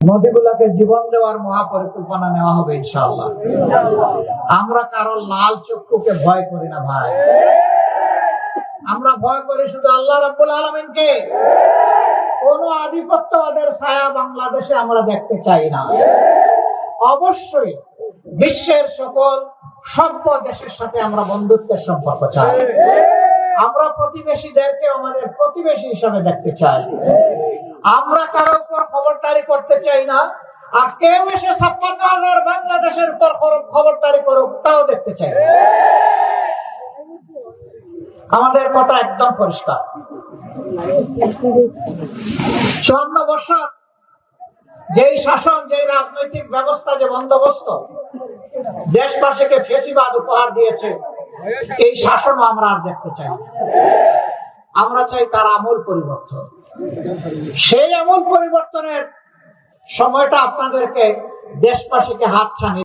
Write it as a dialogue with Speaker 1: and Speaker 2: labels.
Speaker 1: নদীগুলাকে জীবন দেওয়ার মহাপরিকল্পনা নেওয়া হবে ইনশাআল্লাহ। আমরা কারো লাল চক্ষুকে ভয় করি না ভাই, আমরা ভয় করি শুধু আল্লাহ রাব্বুল আলামিনকে। কোন আধিপত্যবাদের ছায়া বাংলাদেশে আমরা দেখতে চাই না। অবশ্যই বিশ্বের সকল সভ্য দেশের সাথে আমরা বন্ধুত্বের সম্পর্ক চাই। আমরা প্রতিবেশীদেরকে আমাদের প্রতিবেশী হিসাবে দেখতে চাই। আমরা কারো উপর খবরদারি করতে চাই না, আর কেউ এসে 56,000 বাংলাদেশের উপর খবরদারি করুক তাও দেখতে চাই না। আমাদের কথা একদম পরিষ্কার। 54 বছর যেই শাসন, যেই রাজনৈতিক ব্যবস্থা, যে বন্দোবস্ত দেশবাসীকে ফেসিবাদ উপহার দিয়েছে, এই শাসনও আমরা আর দেখতে চাই না। আমরা চাই তার আমূল পরিবর্তন। সেই আমূল পরিবর্তনের সময়টা আপনাদেরকে দেশবাসীকে হাতছানি